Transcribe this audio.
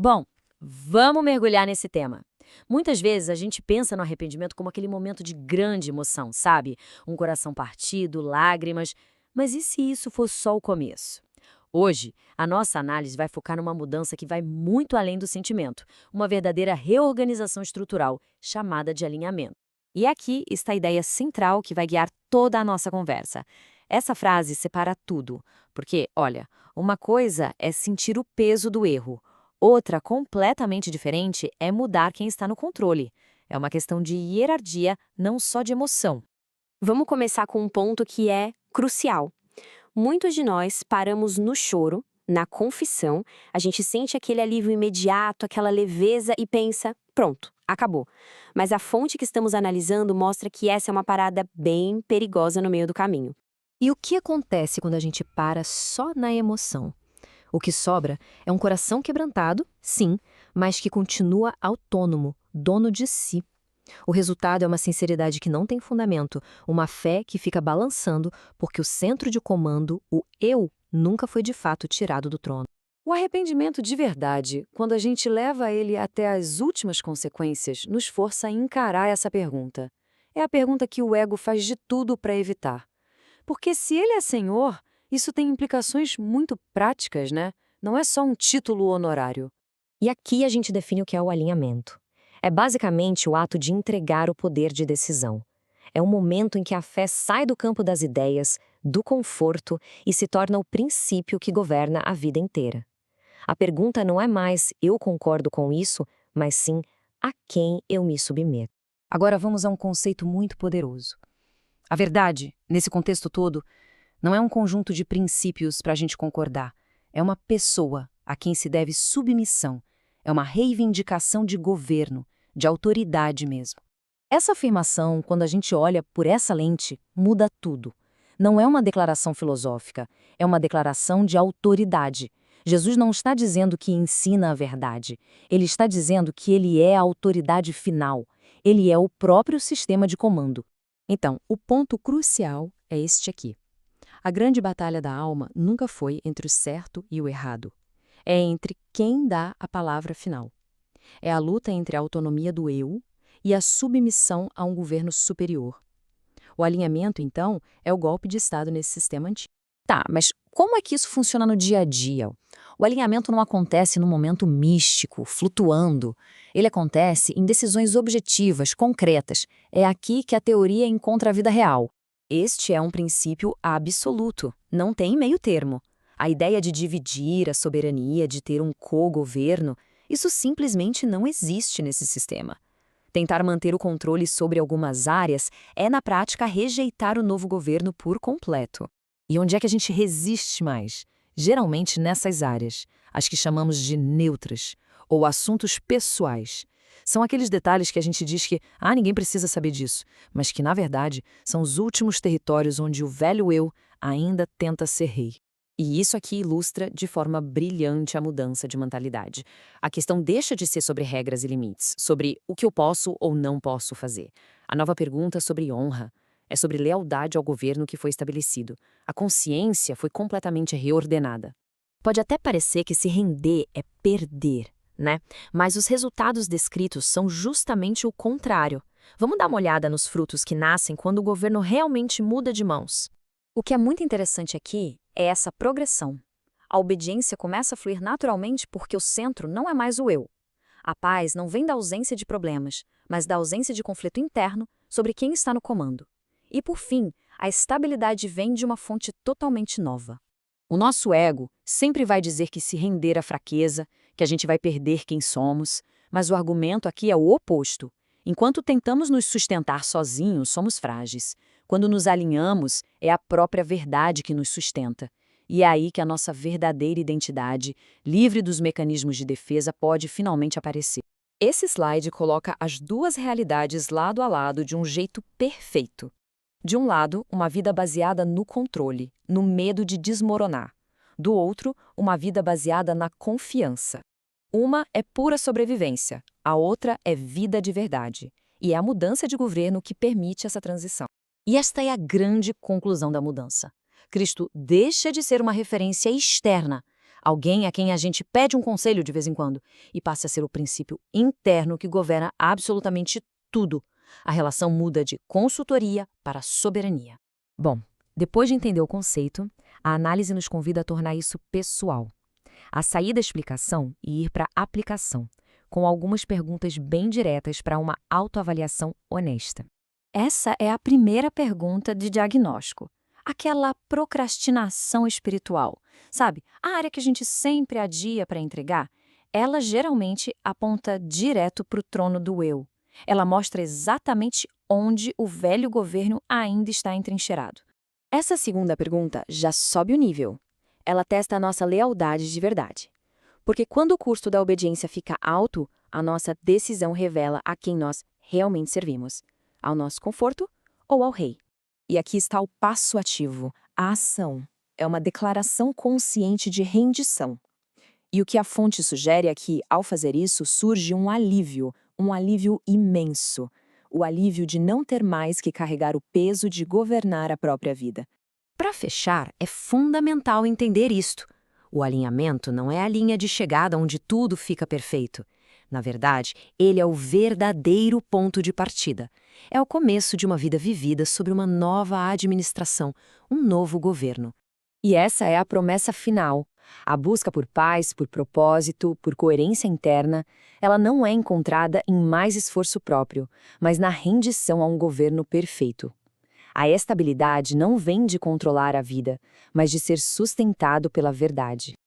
Bom, vamos mergulhar nesse tema. Muitas vezes a gente pensa no arrependimento como aquele momento de grande emoção, sabe? Um coração partido, lágrimas. Mas e se isso for só o começo? Hoje, a nossa análise vai focar numa mudança que vai muito além do sentimento, uma verdadeira reorganização estrutural, chamada de alinhamento. E aqui está a ideia central que vai guiar toda a nossa conversa. Essa frase separa tudo, porque, olha, uma coisa é sentir o peso do erro, outra, completamente diferente, é mudar quem está no controle. É uma questão de hierarquia, não só de emoção. Vamos começar com um ponto que é crucial. Muitos de nós paramos no choro, na confissão, a gente sente aquele alívio imediato, aquela leveza e pensa, pronto, acabou. Mas a fonte que estamos analisando mostra que essa é uma parada bem perigosa no meio do caminho. E o que acontece quando a gente para só na emoção? O que sobra é um coração quebrantado, sim, mas que continua autônomo, dono de si. O resultado é uma sinceridade que não tem fundamento, uma fé que fica balançando porque o centro de comando, o eu, nunca foi de fato tirado do trono. O arrependimento de verdade, quando a gente leva ele até as últimas consequências, nos força a encarar essa pergunta. É a pergunta que o ego faz de tudo para evitar. Porque se ele é senhor, isso tem implicações muito práticas, né? Não é só um título honorário. E aqui a gente define o que é o alinhamento. É basicamente o ato de entregar o poder de decisão. É um momento em que a fé sai do campo das ideias, do conforto e se torna o princípio que governa a vida inteira. A pergunta não é mais eu concordo com isso, mas sim a quem eu me submeto. Agora vamos a um conceito muito poderoso. A verdade, nesse contexto todo, não é um conjunto de princípios para a gente concordar. É uma pessoa a quem se deve submissão. É uma reivindicação de governo, de autoridade mesmo. Essa afirmação, quando a gente olha por essa lente, muda tudo. Não é uma declaração filosófica, é uma declaração de autoridade. Jesus não está dizendo que ensina a verdade. Ele está dizendo que ele é a autoridade final. Ele é o próprio sistema de comando. Então, o ponto crucial é este aqui. A grande batalha da alma nunca foi entre o certo e o errado. É entre quem dá a palavra final. É a luta entre a autonomia do eu e a submissão a um governo superior. O alinhamento, então, é o golpe de Estado nesse sistema antigo. Tá, mas como é que isso funciona no dia a dia? O alinhamento não acontece num momento místico, flutuando. Ele acontece em decisões objetivas, concretas. É aqui que a teoria encontra a vida real. Este é um princípio absoluto, não tem meio termo. A ideia de dividir a soberania, de ter um co-governo, isso simplesmente não existe nesse sistema. Tentar manter o controle sobre algumas áreas é, na prática, rejeitar o novo governo por completo. E onde é que a gente resiste mais? Geralmente nessas áreas, as que chamamos de neutras, ou assuntos pessoais. São aqueles detalhes que a gente diz que, ninguém precisa saber disso, mas que, na verdade, são os últimos territórios onde o velho eu ainda tenta ser rei. E isso aqui ilustra de forma brilhante a mudança de mentalidade. A questão deixa de ser sobre regras e limites, sobre o que eu posso ou não posso fazer. A nova pergunta é sobre honra. É sobre lealdade ao governo que foi estabelecido. A consciência foi completamente reordenada. Pode até parecer que se render é perder, né? Mas os resultados descritos são justamente o contrário. Vamos dar uma olhada nos frutos que nascem quando o governo realmente muda de mãos. O que é muito interessante aqui é essa progressão. A obediência começa a fluir naturalmente porque o centro não é mais o eu. A paz não vem da ausência de problemas, mas da ausência de conflito interno sobre quem está no comando. E, por fim, a estabilidade vem de uma fonte totalmente nova. O nosso ego sempre vai dizer que se render à fraqueza, que a gente vai perder quem somos, mas o argumento aqui é o oposto. Enquanto tentamos nos sustentar sozinhos, somos frágeis. Quando nos alinhamos, é a própria verdade que nos sustenta. E é aí que a nossa verdadeira identidade, livre dos mecanismos de defesa, pode finalmente aparecer. Esse slide coloca as duas realidades lado a lado de um jeito perfeito. De um lado, uma vida baseada no controle, no medo de desmoronar. Do outro, uma vida baseada na confiança. Uma é pura sobrevivência, a outra é vida de verdade. E é a mudança de governo que permite essa transição. E esta é a grande conclusão da mudança. Cristo deixa de ser uma referência externa. alguém a quem a gente pede um conselho de vez em quando, e passa a ser o princípio interno que governa absolutamente tudo. A relação muda de consultoria para soberania. Bom, depois de entender o conceito, a análise nos convida a tornar isso pessoal. A sair da explicação e ir para a aplicação, com algumas perguntas bem diretas para uma autoavaliação honesta. Essa é a primeira pergunta de diagnóstico. Aquela procrastinação espiritual, sabe? A área que a gente sempre adia para entregar, ela geralmente aponta direto para o trono do eu. Ela mostra exatamente onde o velho governo ainda está entrincheirado. Essa segunda pergunta já sobe o nível. Ela testa a nossa lealdade de verdade. Porque quando o custo da obediência fica alto, a nossa decisão revela a quem nós realmente servimos. Ao nosso conforto ou ao rei. E aqui está o passo ativo, a ação. É uma declaração consciente de rendição. E o que a fonte sugere é que, ao fazer isso, surge um alívio imenso. O alívio de não ter mais que carregar o peso de governar a própria vida. Para fechar, é fundamental entender isto. O alinhamento não é a linha de chegada onde tudo fica perfeito. Na verdade, ele é o verdadeiro ponto de partida. É o começo de uma vida vivida sob uma nova administração, um novo governo. E essa é a promessa final. A busca por paz, por propósito, por coerência interna, ela não é encontrada em mais esforço próprio, mas na rendição a um governo perfeito. A estabilidade não vem de controlar a vida, mas de ser sustentado pela verdade.